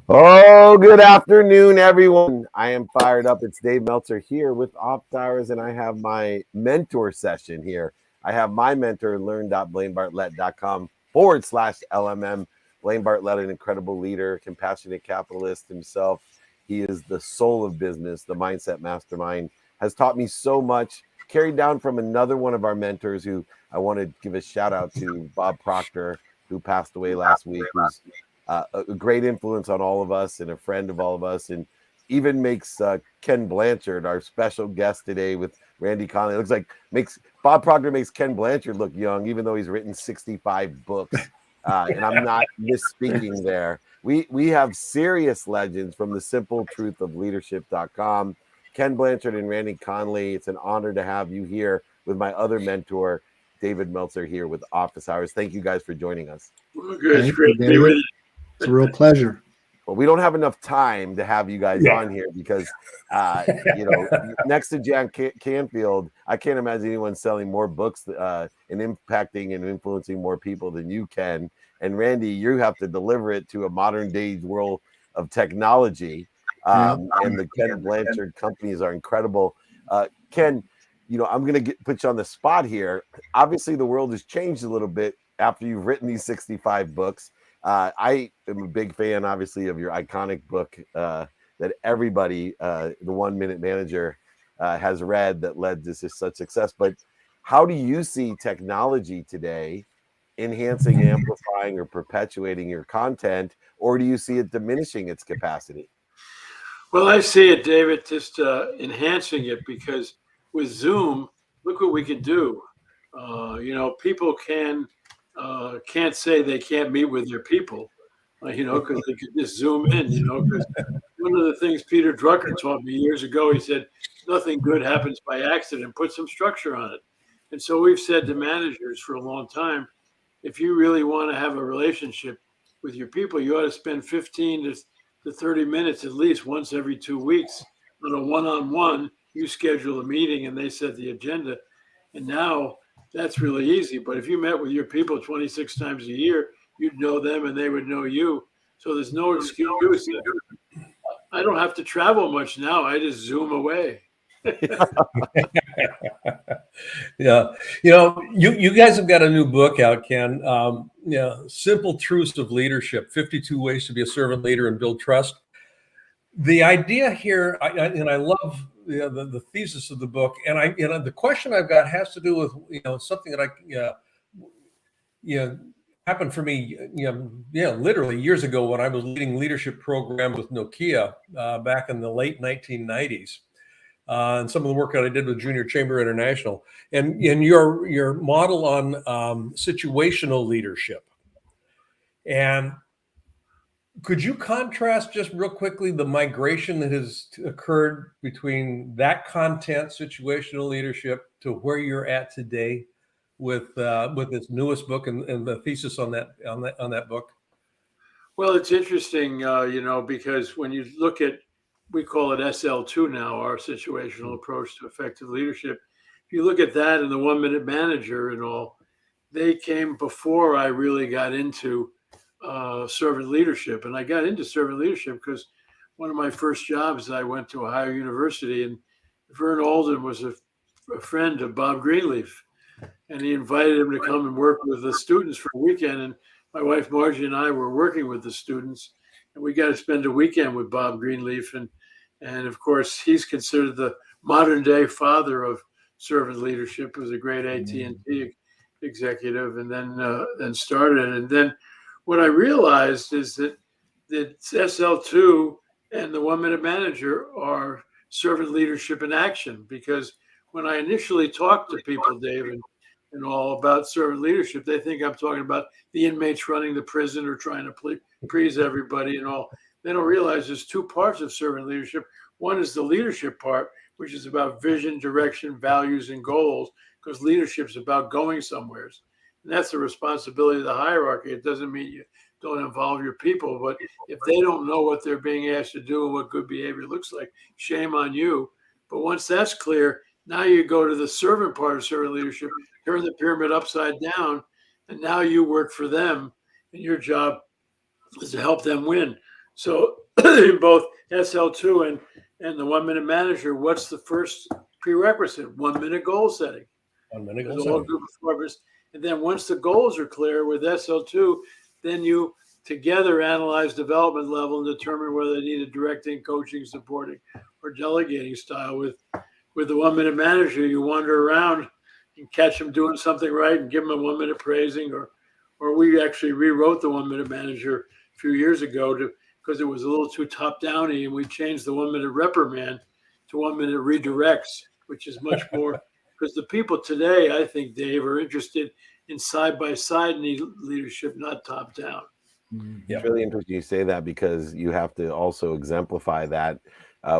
Oh, good afternoon, everyone. I am fired up. It's Dave Meltzer here with Opt Hours, and I have my mentor session here. I have my mentor, learn.blainebartlett.com/LMM. Blaine Bartlett, an incredible leader, compassionate capitalist himself. He is the soul of business, the mindset mastermind, has taught me so much, carried down from another one of our mentors who I want to give a shout out to, Bob Proctor, who passed away last week, who's a great influence on all of us and a friend of all of us, and even makes Ken Blanchard our special guest today with Randy Conley. It looks like makes Bob Proctor makes Ken Blanchard look young, even though he's written 65 books. And I'm not misspeaking there. We have serious legends from the simple truth of leadership.com. Ken Blanchard and Randy Conley. It's an honor to have you here with my other mentor, David Meltzer, here with Office Hours. Thank you guys for joining us. Well, good. It's great to be with you. It's a real pleasure. Well, we don't have enough time to have you guys on here because, next to Jan Canfield, I can't imagine anyone selling more books and impacting and influencing more people than you can. And Randy, you have to deliver it to a modern day world of technology. And the Ken Blanchard companies are incredible. Ken, I'm going to put you on the spot here. Obviously, the world has changed a little bit after you've written these 65 books. I am a big fan, obviously, of your iconic book that everybody, the 1 Minute Manager, has read that led to such success. But how do you see technology today enhancing, amplifying, or perpetuating your content, or do you see it diminishing its capacity? Well, I see it, David, just enhancing it, because with Zoom, look what we can do. People can't say they can't meet with their people, because they could just Zoom in, because one of the things Peter Drucker taught me years ago, he said, nothing good happens by accident, put some structure on it. And so we've said to managers for a long time, if you really want to have a relationship with your people, you ought to spend 15 to 30 minutes at least once every 2 weeks on a one-on-one. You schedule a meeting and they set the agenda. And now that's really easy. But if you met with your people 26 times a year, you'd know them and they would know you. So there's no excuse. I don't have to travel much now. I just Zoom away. Yeah. You guys have got a new book out, Ken. Simple Truths of Leadership, 52 Ways to be a Servant Leader and Build Trust. The idea here, I love the thesis of the book, and the question I've got has to do with something that happened for me literally years ago when I was leading leadership program with Nokia back in the late 1990s, and some of the work that I did with Junior Chamber International, and your model on situational leadership. And could you contrast just real quickly the migration that has occurred between that content, situational leadership, to where you're at today with this newest book and the thesis on that book? Well, it's interesting, because when you look at, we call it SL2 now, our situational approach to effective leadership. If you look at that and the 1 Minute Manager and all, they came before I really got into servant leadership. And I got into servant leadership because one of my first jobs, I went to Ohio University, and Vern Alden was a friend of Bob Greenleaf, and he invited him to come and work with the students for a weekend. And my wife Margie and I were working with the students, and we got to spend a weekend with Bob Greenleaf. And of course, he's considered the modern day father of servant leadership. He was a great AT&T executive, and then started it. And then what I realized is that SL2 and the 1 Minute Manager are servant leadership in action, because when I initially talked to people, Dave, and all about servant leadership, they think I'm talking about the inmates running the prison or trying to please everybody and all. They don't realize there's two parts of servant leadership. One is the leadership part, which is about vision, direction, values, and goals, because leadership is about going somewhere. And that's the responsibility of the hierarchy. It doesn't mean you don't involve your people, but if they don't know what they're being asked to do and what good behavior looks like, shame on you. But once that's clear, now you go to the servant part of servant leadership, turn the pyramid upside down, and now you work for them, and your job is to help them win. So in both SL2 and the 1 minute manager, what's the first prerequisite? 1 minute goal setting. 1 minute goal There's a whole setting. group of performers. And then once the goals are clear with SL2, then you together analyze development level and determine whether they need a directing, coaching, supporting, or delegating style. With the 1 minute manager, you wander around and catch them doing something right and give them a 1 minute praising. Or we actually rewrote the 1 minute manager a few years ago because it was a little too top downy, and we changed the 1 minute reprimand to 1 minute redirects, which is much more. Because the people today, I think, Dave, are interested in side-by-side leadership, not top-down. It's really interesting you say that, because you have to also exemplify that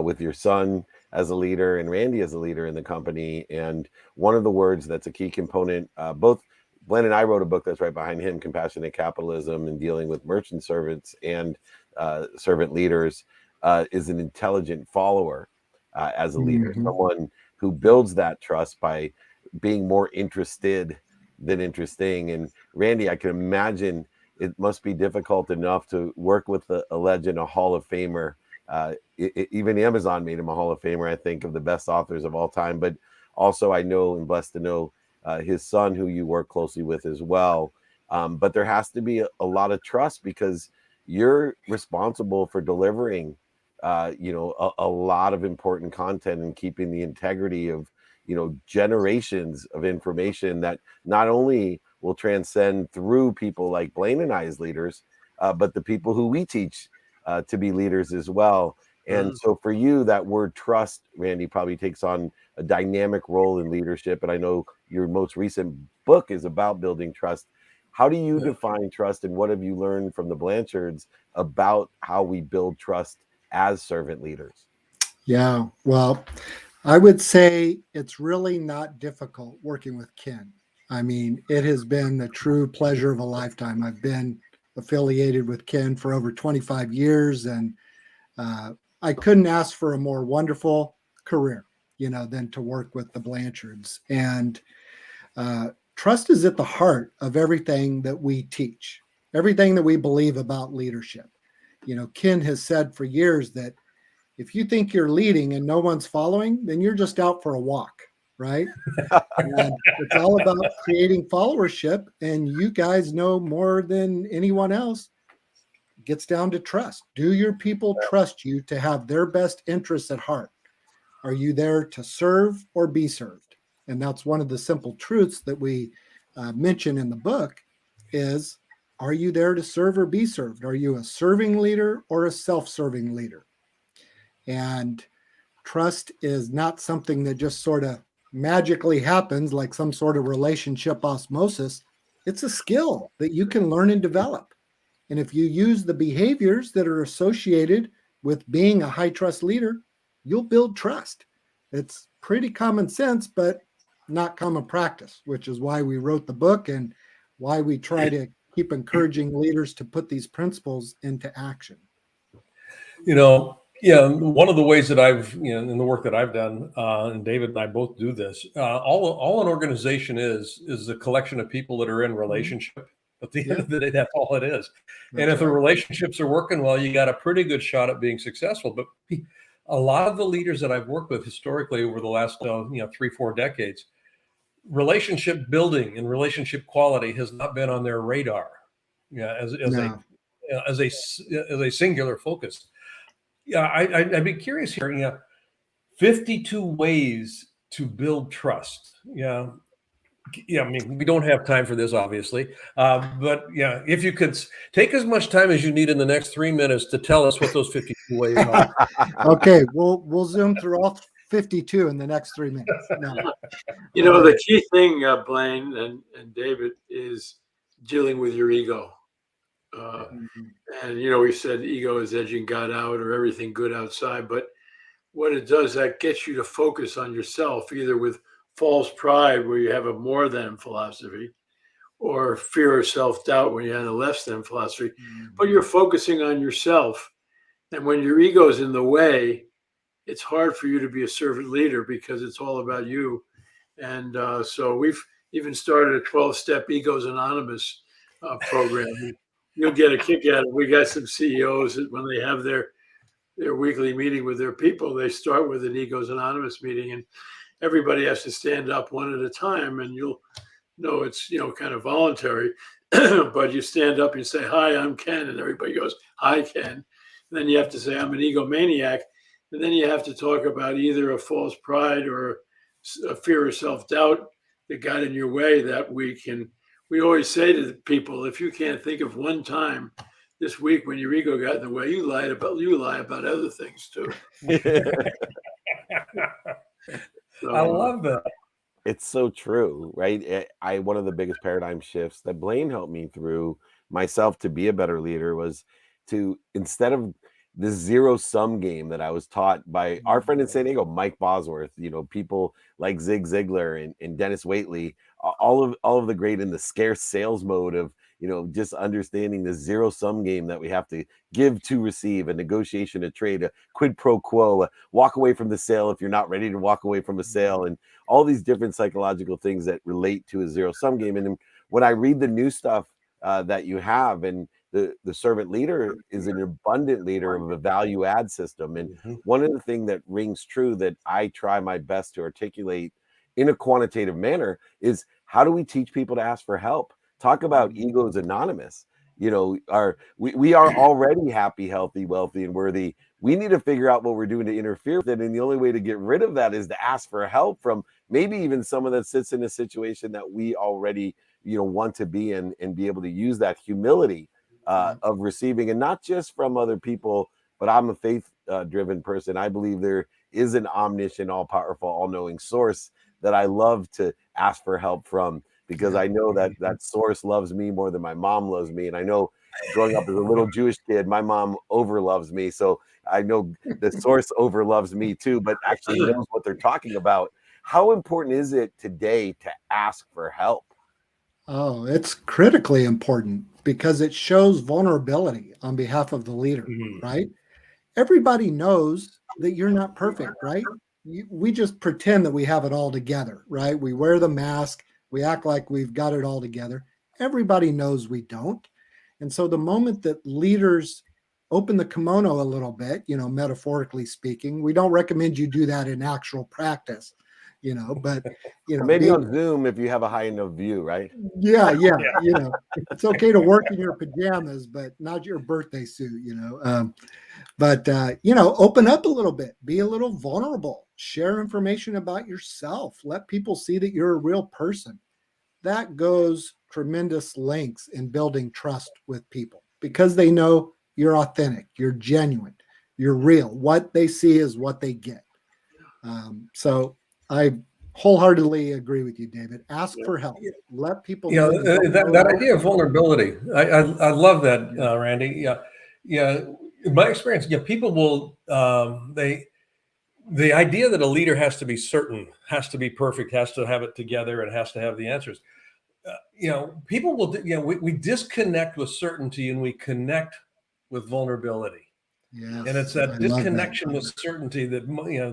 with your son as a leader and Randy as a leader in the company. And one of the words that's a key component, both Blaine and I wrote a book that's right behind him, Compassionate Capitalism, and dealing with merchant servants and servant leaders, is an intelligent follower as a leader, someone who builds that trust by being more interested than interesting. And Randy, I can imagine it must be difficult enough to work with a legend, a Hall of Famer. Even Amazon made him a Hall of Famer, I think, of the best authors of all time. But also, I know and blessed to know his son, who you work closely with as well. But there has to be a lot of trust, because you're responsible for delivering a lot of important content and keeping the integrity of, generations of information that not only will transcend through people like Blaine and I as leaders, but the people who we teach to be leaders as well. And so for you, that word trust, Randy, probably takes on a dynamic role in leadership. And I know your most recent book is about building trust. How do you define trust, and what have you learned from the Blanchards about how we build trust as servant leaders? Yeah, well, I would say it's really not difficult working with Ken. I mean, it has been the true pleasure of a lifetime. I've been affiliated with Ken for over 25 years, and I couldn't ask for a more wonderful career, than to work with the Blanchards. And trust is at the heart of everything that we teach, everything that we believe about leadership. Ken has said for years that if you think you're leading and no one's following, then you're just out for a walk, right? And it's all about creating followership. And you guys know more than anyone else, it gets down to trust. Do your people trust you to have their best interests at heart? Are you there to serve or be served? And that's one of the simple truths that we mention in the book is, are you there to serve or be served? Are you a serving leader or a self-serving leader? And trust is not something that just sort of magically happens like some sort of relationship osmosis. It's a skill that you can learn and develop. And if you use the behaviors that are associated with being a high trust leader, you'll build trust. It's pretty common sense, but not common practice, which is why we wrote the book and why we try to keep encouraging leaders to put these principles into action. One of the ways that I've, in the work that I've done, and David and I both do this, all an organization is a collection of people that are in relationship. At the end of the day, that's all it is. And if the relationships are working well, you got a pretty good shot at being successful. But a lot of the leaders that I've worked with historically over the last 3-4 decades, relationship building and relationship quality has not been on their radar, as a singular focus. Yeah, I'd be curious here. 52 ways to build trust. Yeah. I mean, we don't have time for this, obviously, but if you could take as much time as you need in the next 3 minutes to tell us what those 52 ways are. Okay, we'll zoom through all 52 in the next 3 minutes. No. The key thing, Blaine and David, is dealing with your ego. And we said ego is edging God out, or everything good outside. But what it does, that gets you to focus on yourself, either with false pride, where you have a more than philosophy, or fear or self-doubt, when you have a less than philosophy. But you're focusing on yourself. And when your ego is in the way, it's hard for you to be a servant leader, because it's all about you. And so we've even started a 12-step Egos Anonymous program. you'll get a kick out of it. We got some CEOs that when they have their weekly meeting with their people, they start with an Egos Anonymous meeting, and everybody has to stand up one at a time, and you'll know it's kind of voluntary, but you stand up and you say, "Hi, I'm Ken," and everybody goes, "Hi, Ken." And then you have to say, "I'm an egomaniac," and then you have to talk about either a false pride or a fear or self-doubt that got in your way that week. And we always say to people, if you can't think of one time this week when your ego got in the way, you lie about other things too. So, I love that. It's so true, right? One of the biggest paradigm shifts that Blaine helped me through myself to be a better leader was to, instead of the zero sum game that I was taught by our friend in San Diego, Mike Bosworth, people like Zig Ziglar and Dennis Waitley, all of the great in the scarce sales mode of, just understanding the zero sum game that we have to give to receive, a negotiation, a trade, a quid pro quo, a walk away from the sale if you're not ready to walk away from a sale, and all these different psychological things that relate to a zero sum game. And when I read the new stuff that you have, and the servant leader is an abundant leader of a value add system. And one of the things that rings true that I try my best to articulate in a quantitative manner is, how do we teach people to ask for help? Talk about Egos Anonymous. We are already happy, healthy, wealthy, and worthy. We need to figure out what we're doing to interfere with it. And the only way to get rid of that is to ask for help from maybe even someone that sits in a situation that we already, want to be in, and be able to use that humility of receiving, and not just from other people, but I'm a faith driven person. I believe there is an omniscient, all powerful, all knowing source that I love to ask for help from, because I know that that source loves me more than my mom loves me. And I know, growing up as a little Jewish kid, my mom over loves me. So I know the source over loves me too, but actually knows what they're talking about. How important is it today to ask for help? Oh, it's critically important because it shows vulnerability on behalf of the leader, right? Everybody knows that you're not perfect, right? We just pretend that we have it all together, right? We wear the mask. We act like we've got it all together. Everybody knows we don't. And so the moment that leaders open the kimono a little bit, metaphorically speaking, we don't recommend you do that in actual practice, but, maybe on Zoom if you have a high enough view, right? Yeah. It's okay to work in your pajamas, but not your birthday suit, but open up a little bit, be a little vulnerable, share information about yourself, let people see that you're a real person. That goes tremendous lengths in building trust with people, because they know you're authentic, you're genuine, you're real. What they see is what they get. So I wholeheartedly agree with you, David. Ask for help. Let people know. That idea of vulnerability. I love that, Randy. Yeah. In my experience, people will the idea that a leader has to be certain, has to be perfect, has to have it together, and has to have the answers. People will. We disconnect with certainty and we connect with vulnerability. Yes, and it's that disconnection with certainty that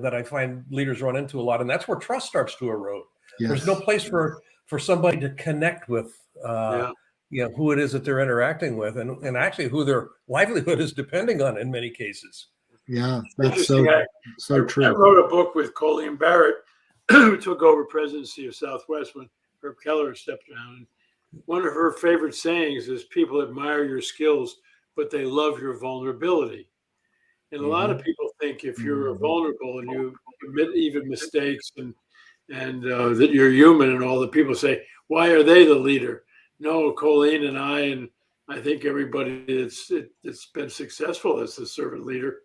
that I find leaders run into a lot, and that's where trust starts to erode. Yes. There's no place for somebody to connect with, who it is that they're interacting with, and actually who their livelihood is depending on in many cases. Yeah, that's so true. I wrote a book with Colleen Barrett, who took over presidency of Southwest when Herb Keller stepped down. And one of her favorite sayings is, "People admire your skills, but they love your vulnerability." And a lot of people think if you're vulnerable and you commit even mistakes and that you're human and all, the people say, "Why are they the leader?" No, Colleen and I think everybody that's been successful as the servant leader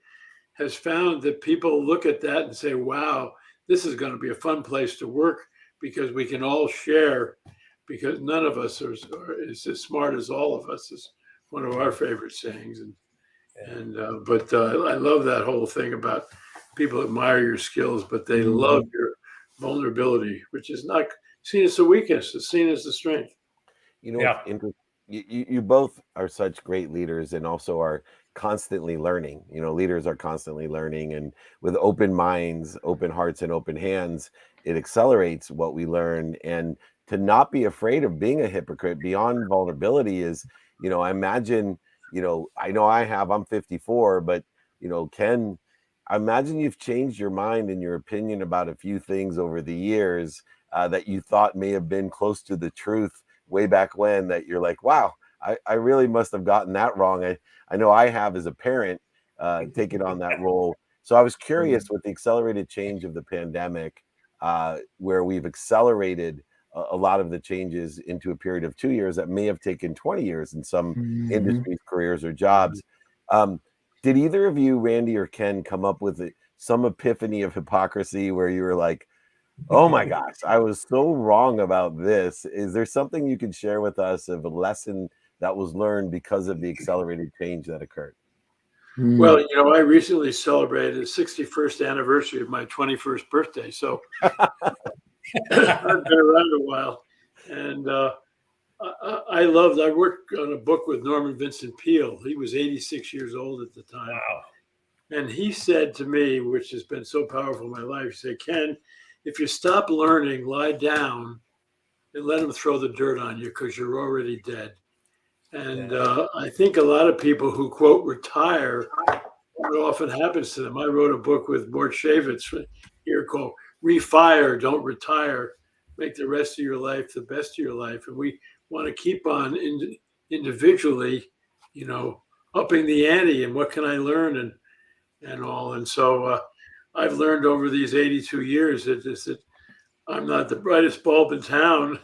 has found that people look at that and say, "Wow, this is going to be a fun place to work because we can all share, because none of us is as smart as all of us," is one of our favorite sayings. But I love that whole thing about people admire your skills, but they love your vulnerability, which is not seen as a weakness; it's seen as a strength. You both are such great leaders, and also are constantly learning. Leaders are constantly learning, and with open minds, open hearts, and open hands, it accelerates what we learn. And to not be afraid of being a hypocrite beyond vulnerability is, I imagine, I know I'm 54, but, Ken, I imagine you've changed your mind and your opinion about a few things over the years that you thought may have been close to the truth way back when, that you're like, wow, I really must have gotten that wrong. I know I have, as a parent, taken on that role. So I was curious, with the accelerated change of the pandemic, where we've accelerated a lot of the changes into a period of 2 years that may have taken 20 years in some industries, careers, or jobs. Did either of you, Randy or Ken, come up with some epiphany of hypocrisy where you were like, oh my gosh, I was so wrong about this? Is there something you could share with us of a lesson that was learned because of the accelerated change that occurred? Well, I recently celebrated the 61st anniversary of my 21st birthday. So I've been around a while. And I worked on a book with Norman Vincent Peale. He was 86 years old at the time. Wow. And he said to me, which has been so powerful in my life, he said, Ken, if you stop learning, lie down and let them throw the dirt on you, because you're already dead. And I think a lot of people who, quote, retire, what often happens to them. I wrote a book with Mort Shavitz here called Refire, Don't Retire. Make the rest of your life the best of your life. And we want to keep on individually, upping the ante and what can I learn and all. And so I've learned over these 82 years that I'm not the brightest bulb in town.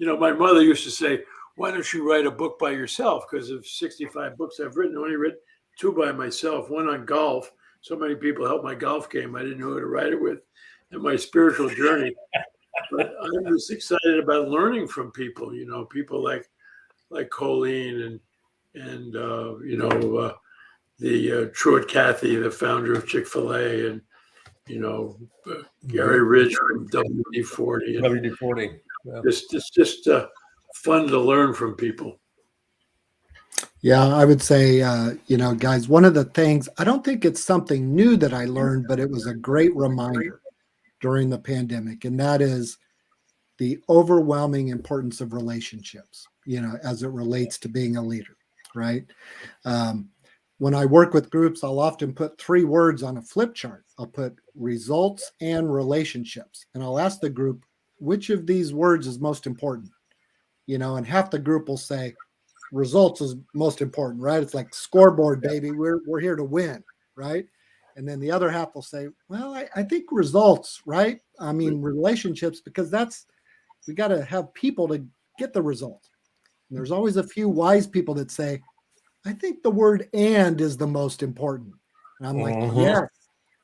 My mother used to say, why don't you write a book by yourself? Because of 65 books I've written, I only written 2 by myself, one on golf. So many people helped my golf game. I didn't know who to write it with, and my spiritual journey. But I'm just excited about learning from people, people like Colleen and the Truett Cathy, the founder of Chick-fil-A, and, Gary Ridge from WD-40. WD-40. Yeah. It's just fun to learn from people. Yeah, I would say, guys, one of the things, I don't think it's something new that I learned, but it was a great reminder during the pandemic. And that is the overwhelming importance of relationships, as it relates to being a leader, right? When I work with groups, I'll often put 3 words on a flip chart. I'll put results and relationships. And I'll ask the group, which of these words is most important? And half the group will say results is most important, right? It's like scoreboard, baby. We're here to win, right? And then the other half will say, well, I think results, right? I mean, relationships, because we got to have people to get the result. And there's always a few wise people that say, I think the word and is the most important. And I'm like, yes,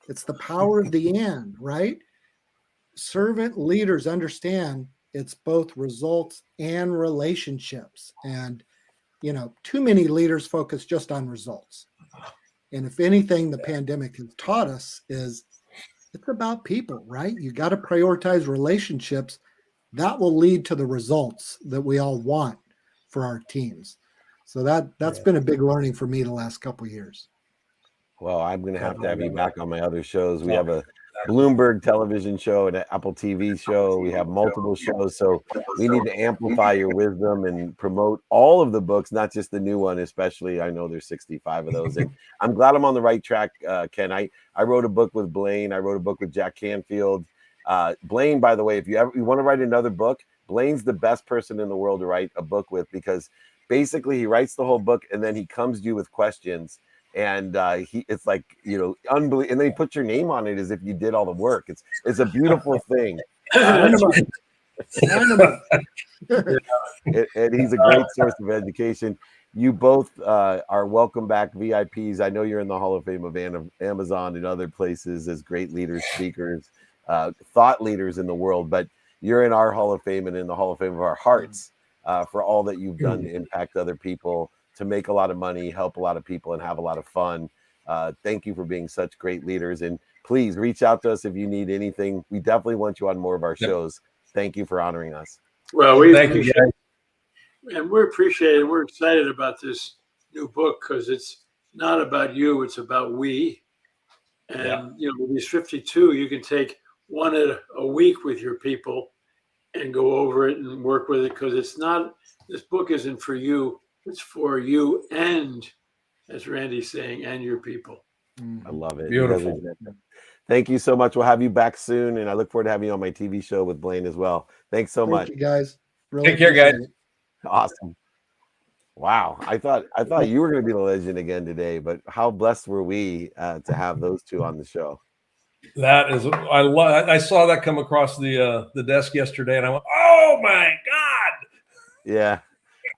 it's the power of the and, right? Servant leaders understand it's both results and relationships. And, too many leaders focus just on results. And if anything, the pandemic has taught us is it's about people, right? You got to prioritize relationships. That will lead to the results that we all want for our teams. So that's been a big learning for me the last couple of years. Well, I'm going to have you back on my other shows. We have a Bloomberg television show and an Apple TV show. We have multiple shows. So we need to amplify your wisdom and promote all of the books, not just the new one, especially. I know there's 65 of those. And I'm glad I'm on the right track, Ken. I wrote a book with Blaine. I wrote a book with Jack Canfield. Blaine, by the way, if you want to write another book, Blaine's the best person in the world to write a book with, because basically he writes the whole book and then he comes to you with questions. And it's like, unbelievable. And then he puts your name on it as if you did all the work. It's a beautiful thing. And he's a great source of education. You both are welcome back, VIPs. I know you're in the Hall of Fame of Amazon and other places as great leaders, speakers, thought leaders in the world. But you're in our Hall of Fame and in the Hall of Fame of our hearts for all that you've done to impact other people, to make a lot of money, help a lot of people, and have a lot of fun. Thank you for being such great leaders. And please reach out to us if you need anything. We definitely want you on more of our shows. Thank you for honoring us. Well, we appreciate it. And we appreciate it. We're excited about this new book because it's not about you, it's about we. And with these 52, you can take one a week with your people and go over it and work with it, because this book isn't for you, it's for you and, as Randy's saying, and your people. I love it. Beautiful. Thank you so much. We'll have you back soon, and I look forward to having you on my TV show with Blaine as well. Thanks so much. Thank you, guys. Really Take care, guys. appreciate it. Awesome. Wow. I thought you were going to be the legend again today, but how blessed were we to have those two on the show? That is, I saw that come across the desk yesterday, and I went, "Oh my God!" Yeah,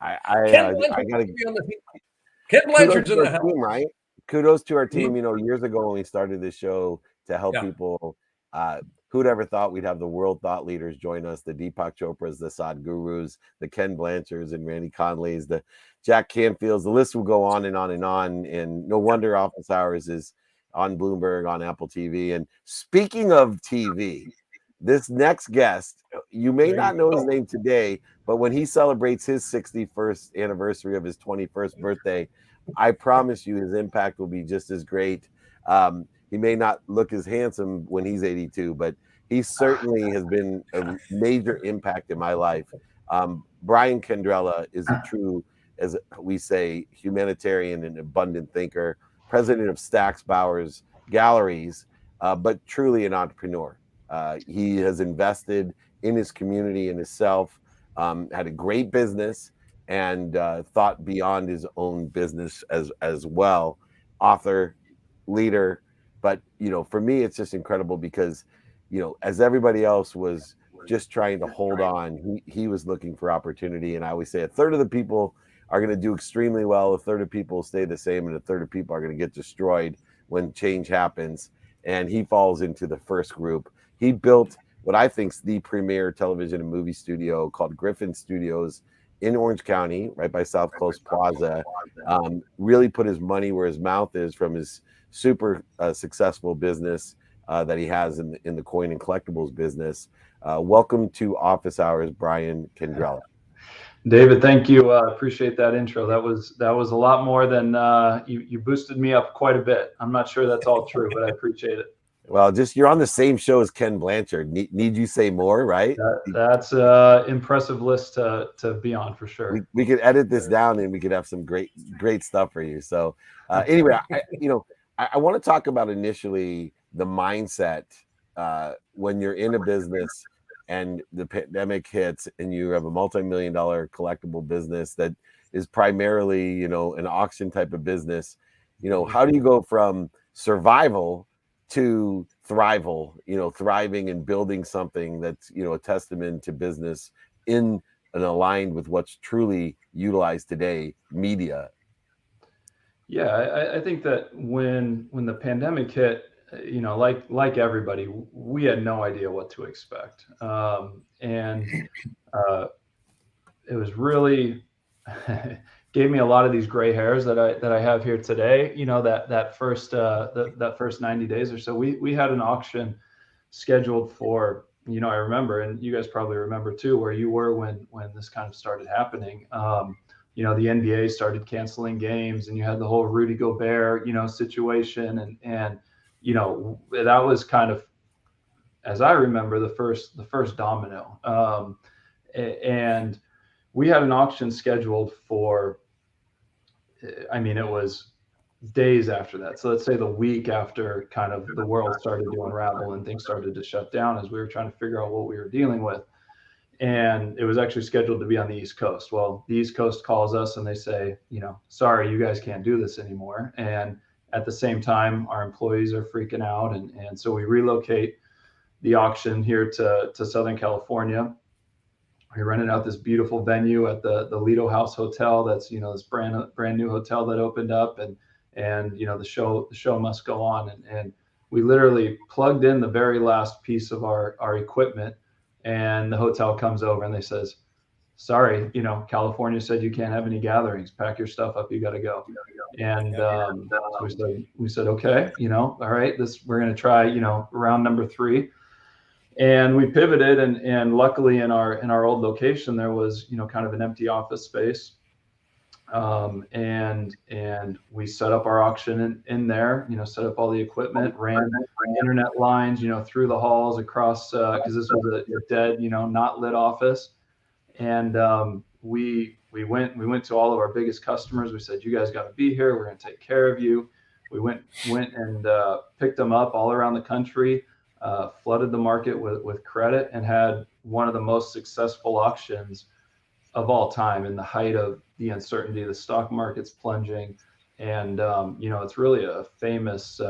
I got to. Ken Blanchard's in the house, right? Kudos to our team. You know, years ago when we started this show to help people, who'd ever thought we'd have the world thought leaders join us? The Deepak Chopras, the Sadhgurus, the Ken Blanchards and Randy Conleys, the Jack Canfields. The list will go on and on and on. And no wonder Office Hours is on Bloomberg, on Apple TV. And speaking of TV, this next guest, you may not know his name today, but when he celebrates his 61st anniversary of his 21st birthday, I promise you his impact will be just as great. He may not look as handsome when he's 82, but he certainly has been a major impact in my life. Brian Candrella is a true, as we say, humanitarian and abundant thinker, president of Stax Bowers Galleries, but truly an entrepreneur. He has invested in his community and himself, had a great business, and thought beyond his own business as well. Author, leader. But, you know, for me, it's just incredible because, you know, as everybody else was just trying to hold on, he was looking for opportunity. And I always say a third of the people are going to do extremely well, a third of people stay the same, and a third of people are going to get destroyed when change happens. And he falls into the first group. He built what I think is the premier television and movie studio called Griffin Studios in Orange County, right by South Coast Plaza. Really put his money where his mouth is from his super successful business that he has in the coin and collectibles business. Welcome to Office Hours, Brian Candrella. David, thank you. Appreciate that intro. That was a lot more than you boosted me up quite a bit. I'm not sure that's all true, but I appreciate it. Well, just you're on the same show as Ken Blanchard. Need you say more, right? That's an impressive list to be on for sure. We could edit this down and we could have some great stuff for you. So anyway, I want to talk about initially the mindset when you're in a business and the pandemic hits and you have a multi-million-dollar collectible business that is primarily, you know, an auction type of business. You know, how do you go from survival to thrival, you know, thriving and building something that's, you know, a testament to business in and aligned with what's truly utilized today, media? Yeah, I think that when the pandemic hit, you know, like everybody, we had no idea what to expect, and it was really gave me a lot of these gray hairs that I have here today. You know, that first 90 days or so, we had an auction scheduled for, you know, I remember, and you guys probably remember too, where you were when this kind of started happening. You know, the NBA started canceling games, and you had the whole Rudy Gobert, you know, situation, and you know, that was kind of, as I remember, the first domino. And we had an auction scheduled for, I mean, it was days after that. So let's say the week after kind of the world started to unravel and things started to shut down as we were trying to figure out what we were dealing with. And it was actually scheduled to be on the East Coast. Well, the East Coast calls us and they say, you know, sorry, you guys can't do this anymore. And at the same time, our employees are freaking out. And so we relocate the auction here to Southern California. We rented out this beautiful venue at the Lido House Hotel. That's, you know, this brand new hotel that opened up, and you know, the show must go on. And we literally plugged in the very last piece of our equipment, and the hotel comes over and they says, sorry, you know, California said you can't have any gatherings. Pack your stuff up. You got to go. And so we said, okay, you know, all right, we're going to try, you know, round number 3. And we pivoted, and luckily in our old location, there was, you know, kind of an empty office space. And we set up our auction in there, set up all the equipment, ran internet lines, through the halls across, because this was a dead, not lit office. And we went to all of our biggest customers. We said, you guys got to be here. We're going to take care of you. We went and picked them up all around the country, flooded the market with credit, and had one of the most successful auctions of all time in the height of the uncertainty. The stock market's plunging, and it's really a famous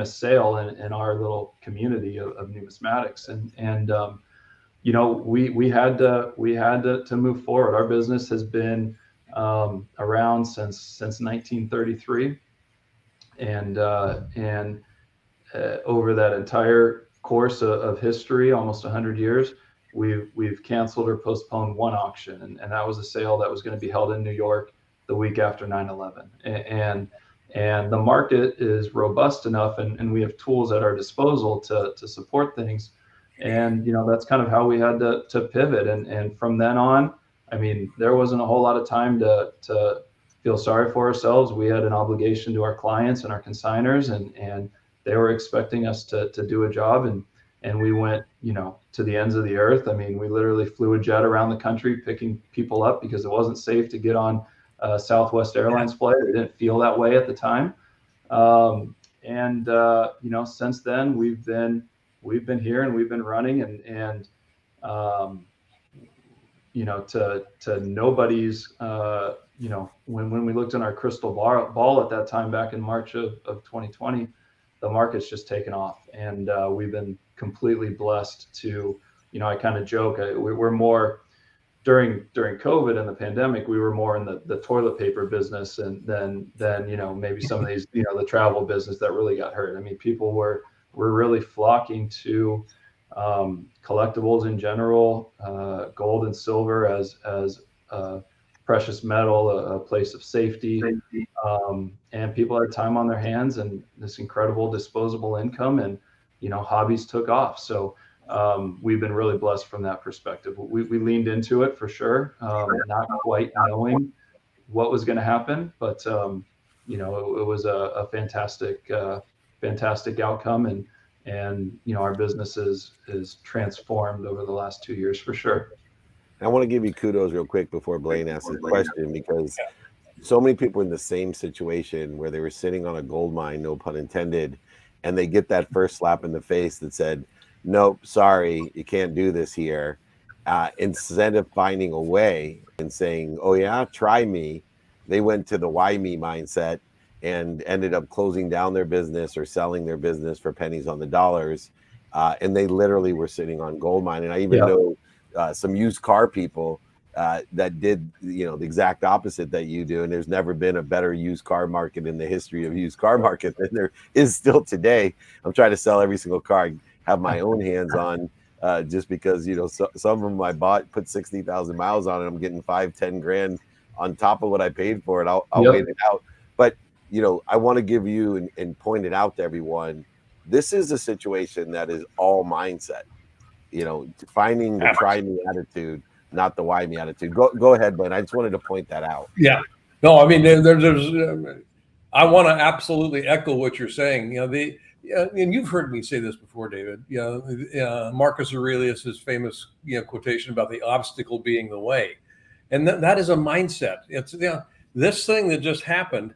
sale in our little community of numismatics. And we had to move forward. Our business has been around since 1933, and over that entire course of history, almost 100 years, we've canceled or postponed one auction, and that was a sale that was going to be held in New York the week after 9/11. And the market is robust enough, and we have tools at our disposal to support things. And that's kind of how we had to pivot. And from then on, I mean, there wasn't a whole lot of time to feel sorry for ourselves. We had an obligation to our clients and our consigners, and they were expecting us to do a job. And we went, to the ends of the earth. I mean, we literally flew a jet around the country picking people up because it wasn't safe to get on a Southwest Airlines flight. It didn't feel that way at the time. Since then we've been here and we've been running, and to nobody's, when we looked in our crystal ball at that time back in March of 2020, the market's just taken off, and we've been completely blessed to, I kind of joke, we're more during COVID and the pandemic, we were more in the toilet paper business than maybe some of these, the travel business that really got hurt. I mean, people were really flocking to collectibles in general, gold and silver as precious metal, a place of safety, and people had time on their hands and this incredible disposable income, and hobbies took off. So we've been really blessed from that perspective. We leaned into it for sure, not quite knowing what was going to happen, but it was a fantastic outcome, and our business is transformed over the last 2 years for sure. I want to give you kudos real quick before Blaine asks his question, because so many people in the same situation where they were sitting on a gold mine, no pun intended, and they get that first slap in the face that said, nope, sorry, you can't do this here. Instead of finding a way and saying, oh yeah, try me, they went to the why me mindset and ended up closing down their business or selling their business for pennies on the dollars. And they literally were sitting on gold mine. And I even know some used car people that did, the exact opposite that you do. And there's never been a better used car market in the history of used car market than there is still today. I'm trying to sell every single car I have my own hands on, just because, some of them I bought, put 60,000 miles on it. I'm getting 5-10 grand on top of what I paid for it. I'll wait it out. But, I want to give you and point it out to everyone. This is a situation that is all mindset, finding the try me attitude, not the why me attitude. Go ahead, Blaine. I just wanted to point that out. Yeah. No, I mean, there's I want to absolutely echo what you're saying. And you've heard me say this before, David. Marcus Aurelius's famous quotation about the obstacle being the way, and that is a mindset. It's this thing that just happened.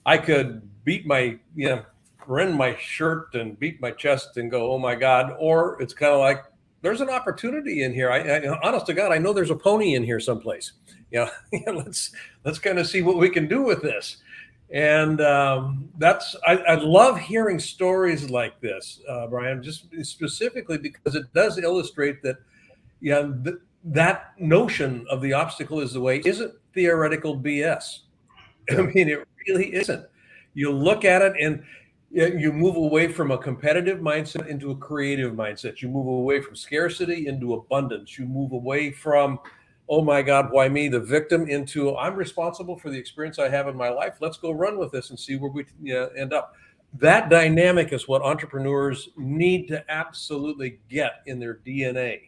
I could beat my rend my shirt and beat my chest and go, oh my God, or it's kind of like, there's an opportunity in here. I honest to God, I know there's a pony in here someplace. Let's kind of see what we can do with this. And I love hearing stories like this, Brian, just specifically because it does illustrate that, that notion of the obstacle is the way isn't theoretical BS. I mean, it really isn't. You look at it and you move away from a competitive mindset into a creative mindset. You move away from scarcity into abundance. You move away from, oh my God, why me, the victim, into I'm responsible for the experience I have in my life. Let's go run with this and see where we end up. That dynamic is what entrepreneurs need to absolutely get in their DNA.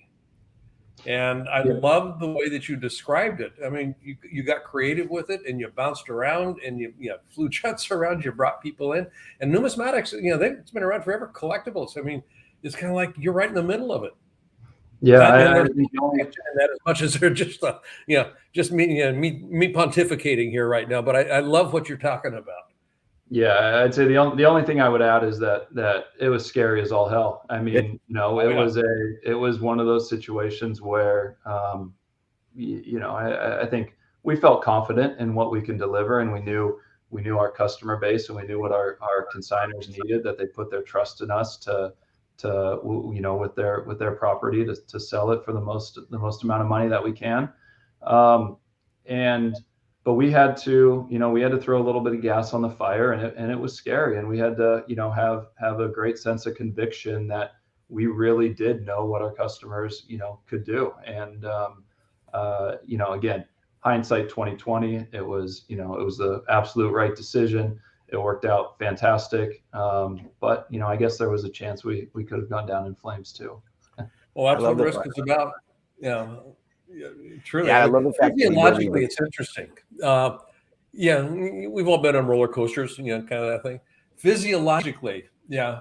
And I love the way that you described it. I mean, you got creative with it, and you bounced around, and you flew jets around. You brought people in, and numismatics. It's been around forever. Collectibles. I mean, it's kind of like you're right in the middle of it. Yeah, I think that as much as they're just just me pontificating here right now. But I love what you're talking about. Yeah, I'd say the only thing I would add is that it was scary as all hell. I mean, it was one of those situations where, I think we felt confident in what we can deliver, and we knew our customer base, and we knew what our consigners needed, that they put their trust in us to with their property to sell it for the most amount of money that we can. But we had to throw a little bit of gas on the fire, and it was scary. And we had to, have a great sense of conviction that we really did know what our customers, could do. And, again, hindsight 2020, it was the absolute right decision. It worked out fantastic. But, I guess there was a chance we could have gone down in flames too. Well, that's what risk is about. Truly. I love the fact that logically, it's interesting. We've all been on roller coasters, kind of that thing. Physiologically,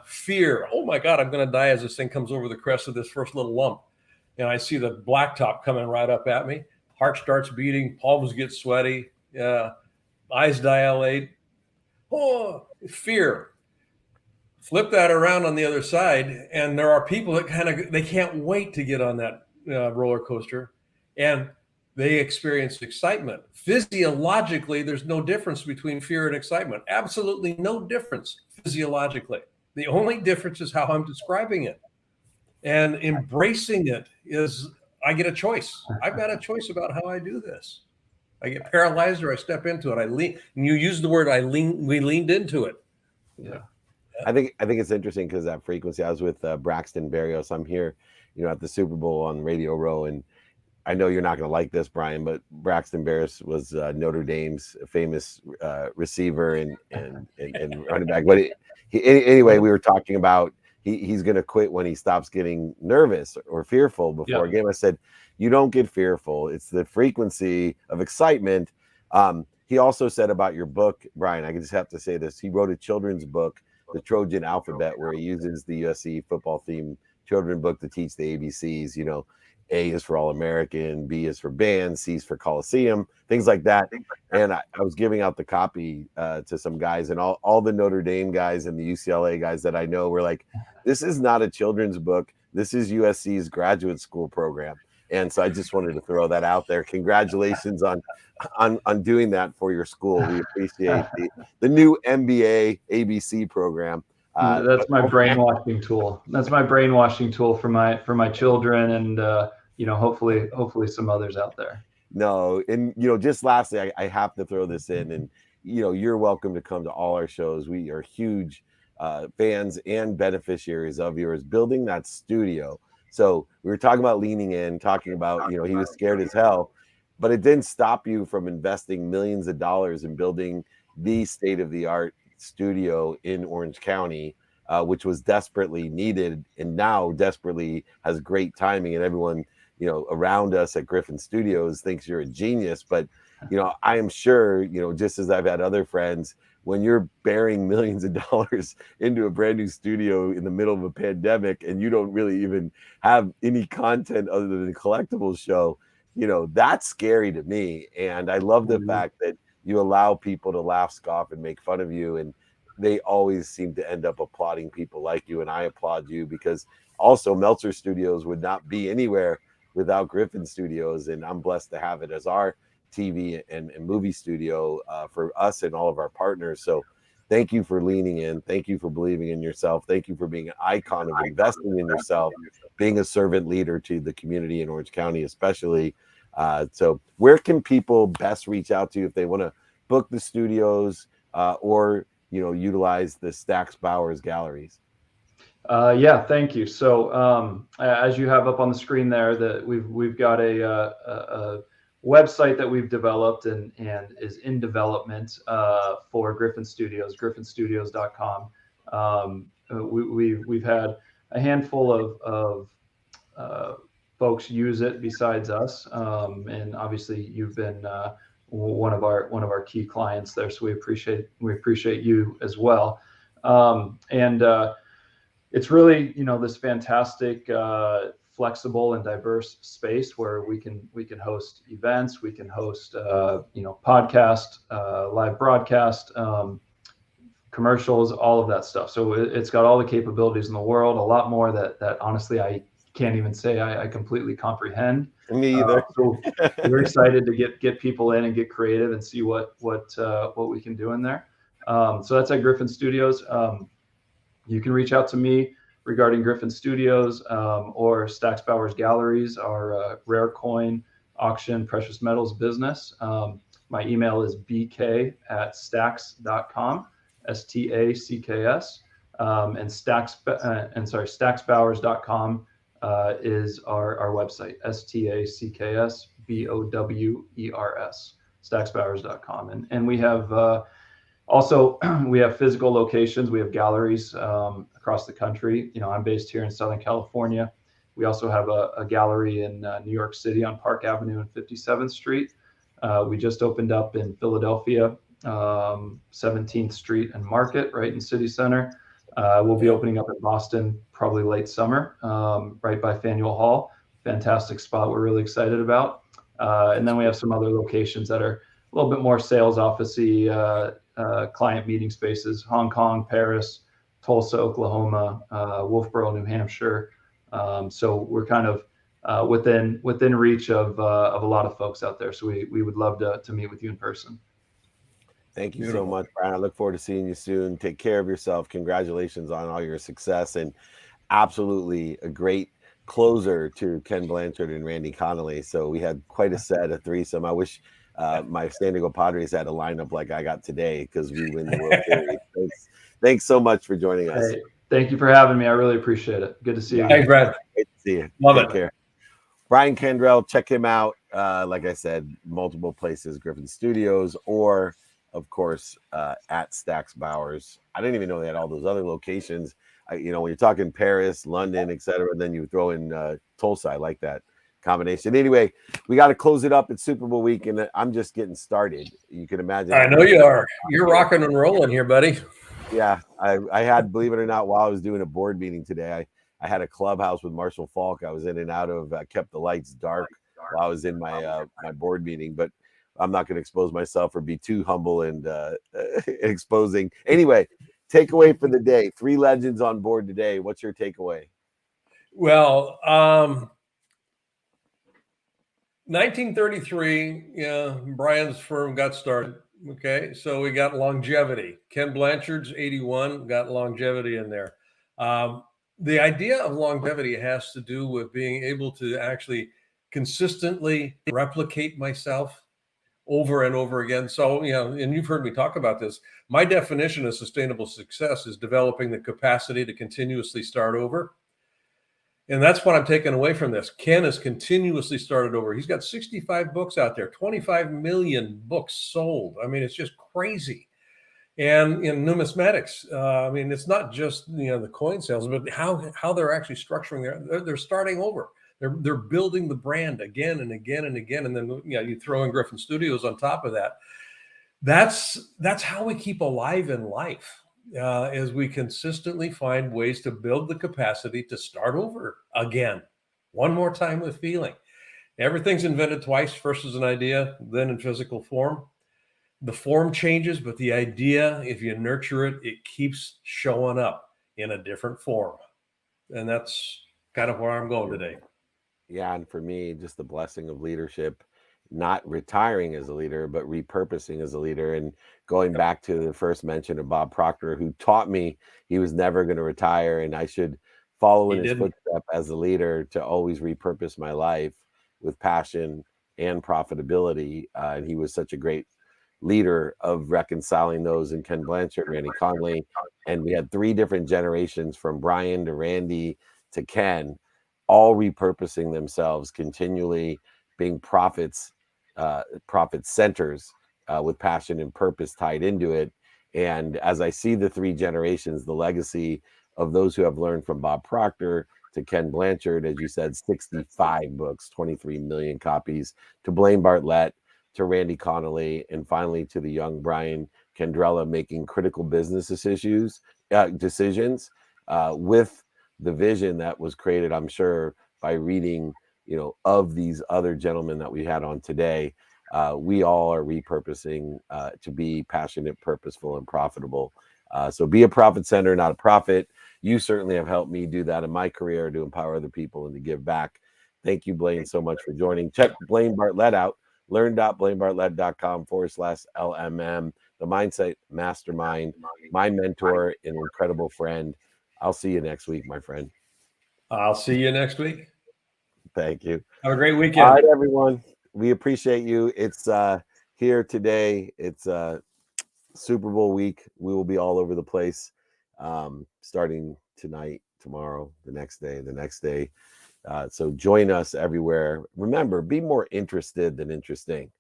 fear. Oh my God, I'm going to die as this thing comes over the crest of this first little lump. And I see the blacktop coming right up at me. Heart starts beating, palms get sweaty, eyes dilate. Oh, fear. Flip that around on the other side, and there are people that they can't wait to get on that roller coaster. And they experience excitement. Physiologically, there's no difference between fear and excitement. Absolutely no difference physiologically. The only difference is how I'm describing it. And embracing it is, I get a choice. I've got a choice about how I do this. I get paralyzed or I step into it. I lean, and you use the word we leaned into it. Yeah. I think it's interesting because that frequency. I was with Braxton Berrios. I'm here, at the Super Bowl on Radio Row, and I know you're not going to like this, Brian, but Braxton Berrios was Notre Dame's famous receiver and running back. But anyway, we were talking about he's going to quit when he stops getting nervous or fearful before a game. I said, you don't get fearful. It's the frequency of excitement. He also said about your book, Brian, I just have to say this. He wrote a children's book, The Trojan Alphabet, where he uses the USC football themed children's book to teach the ABCs. A is for All American, B is for band, C is for Coliseum, things like that. And I was giving out the copy to some guys, and all the Notre Dame guys and the UCLA guys that I know were like, this is not a children's book. This is USC's graduate school program. And so I just wanted to throw that out there. Congratulations on doing that for your school. We appreciate the new MBA ABC program. That's my brainwashing tool. That's my brainwashing tool for my children, and hopefully some others out there. No, and just lastly, I have to throw this in, and you're welcome to come to all our shows. We are huge fans and beneficiaries of yours building that studio. So we were talking about leaning in, talking about he was scared as hell, but it didn't stop you from investing millions of dollars in building the state-of-the-art studio in Orange County, which was desperately needed, and now desperately has great timing, and everyone around us at Griffin Studios thinks you're a genius. But I am sure just as I've had other friends, when you're burying millions of dollars into a brand new studio in the middle of a pandemic and you don't really even have any content other than the collectibles show, that's scary to me. And I love the fact that you allow people to laugh, scoff, and make fun of you. And they always seem to end up applauding people like you. And I applaud you, because also Meltzer Studios would not be anywhere without Griffin Studios. And I'm blessed to have it as our TV and movie studio for us and all of our partners. So thank you for leaning in. Thank you for believing in yourself. Thank you for being an icon of investing in yourself, being a servant leader to the community in Orange County, especially. So where can people best reach out to you if they want to book the studios or utilize the Stax Bowers galleries? Thank you. So as you have up on the screen there, that we've got a website that we've developed and is in development for Griffin Studios, griffinstudios.com. We've had a handful of folks use it besides us. And obviously you've been one of our key clients there, so we appreciate you as well. And it's really, this fantastic, flexible and diverse space where we can host events, we can host podcast, live broadcast, commercials, all of that stuff. So it's got all the capabilities in the world, a lot more that honestly I can't even say I completely comprehend. Me either. So we're excited to get people in and get creative and see what we can do in there. So that's at Griffin Studios. You can reach out to me regarding Griffin Studios or Stacks Bowers Galleries, our rare coin auction precious metals business. My email is bk@stacks.com, STACKS, and stacksbowers.com is our website, STACKSBOWERS, stacksbowers.com. And we have also, we have physical locations. We have galleries across the country. I'm based here in Southern California. We also have a gallery in New York City on Park Avenue and 57th Street. We just opened up in Philadelphia, 17th Street and Market, right in City Center. We'll be opening up in Boston probably late summer, right by Faneuil Hall. Fantastic spot we're really excited about. And then we have some other locations that are a little bit more sales office-y, client meeting spaces: Hong Kong, Paris, Tulsa, Oklahoma, Wolfboro, New Hampshire. So we're kind of within reach of a lot of folks out there. So we would love to meet with you in person. Thank you so much, Brian. I look forward to seeing you soon. Take care of yourself. Congratulations on all your success, and absolutely a great closer to Ken Blanchard and Randy Conley. So we had quite a set of threesome. I wish my San Diego Padres had a lineup like I got today, because we win the World Series. Thanks so much for joining us. Hey, thank you for having me. I really appreciate it. Good to see you. Thanks, Brad. Great to see you. Love Take it. care. Brian Kendrell, check him out. Like I said, multiple places, Griffin Studios, or of course at Stacks Bowers. I didn't even know they had all those other locations. When you're talking Paris, London, etc., then you throw in Tulsa. I like that combination. Anyway, we got to close it up. It's Super Bowl week, and I'm just getting started. You can imagine. I know you are. You're rocking and rolling here, buddy. Yeah, I had, believe it or not, while I was doing a board meeting today, I had a clubhouse with Marshall Falk. I was in and out of, kept the lights dark while I was in my my board meeting, but I'm not going to expose myself or be too humble and exposing. Anyway, takeaway for the day: 3 legends on board today. What's your takeaway? Well, 1933, Brian's firm got started. Okay, so we got longevity. Ken Blanchard's 81, got longevity in there. The idea of longevity has to do with being able to actually consistently replicate myself over and over again. So, and you've heard me talk about this. My definition of sustainable success is developing the capacity to continuously start over. And that's what I'm taking away from this. Ken has continuously started over. He's got 65 books out there, 25 million books sold. I mean, it's just crazy. And in numismatics, it's not just the coin sales, but how they're actually structuring they're starting over. They're building the brand again and again and again, and then you throw in Griffin Studios on top of that. That's how we keep alive in life. As we consistently find ways to build the capacity to start over again, one more time with feeling. Everything's invented twice: first as an idea, then in physical form. The form changes, but the idea, if you nurture it, it keeps showing up in a different form. And that's kind of where I'm going today. Yeah, and for me, just the blessing of leadership, not retiring as a leader, but repurposing as a leader. And going back to the first mention of Bob Proctor, who taught me he was never going to retire and I should follow in his footsteps as a leader to always repurpose my life with passion and profitability. And he was such a great leader of reconciling those in Ken Blanchard, Randy Conley. And we had 3 different generations, from Brian to Randy to Ken, all repurposing themselves continually, being profit centers with passion and purpose tied into it. And as I see the 3 generations, the legacy of those who have learned from Bob Proctor to Ken Blanchard, as you said, 65 books, 23 million copies, to Blaine Bartlett, to Randy Conley, and finally to the young Brian Candrella making critical business decisions with the vision that was created, I'm sure, by reading, of these other gentlemen that we had on today. We all are repurposing to be passionate, purposeful, and profitable. So be a profit center, not a profit. You certainly have helped me do that in my career, to empower other people and to give back. Thank you, Blaine, so much for joining. Check Blaine Bartlett out. Learn.blainebartlett.com/LMM, the Mindset Mastermind, my mentor and incredible friend. I'll see you next week, my friend. I'll see you next week. Thank you. Have a great weekend. All right, everyone. We appreciate you. It's here today. It's Super Bowl week. We will be all over the place, starting tonight, tomorrow, the next day. So join us everywhere. Remember, be more interested than interesting.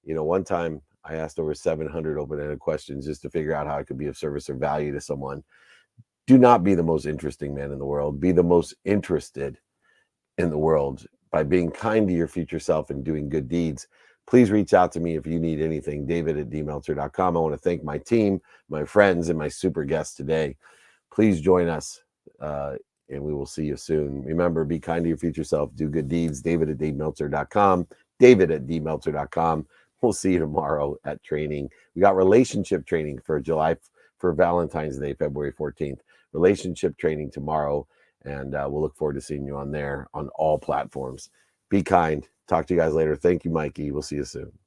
One time I asked over 700 open-ended questions just to figure out how I could be of service or value to someone. Do not be the most interesting man in the world. Be the most interested in the world by being kind to your future self and doing good deeds. Please reach out to me if you need anything, david@dmeltzer.com. I want to thank my team, my friends, and my super guests today. Please join us, and we will see you soon. Remember, be kind to your future self, do good deeds, david@dmeltzer.com, david@dmeltzer.com. We'll see you tomorrow at training. We got relationship training for Valentine's Day, February 14th. Relationship training tomorrow, and we'll look forward to seeing you on there on all platforms. Be kind. Talk to you guys later. Thank you, Mikey. We'll see you soon.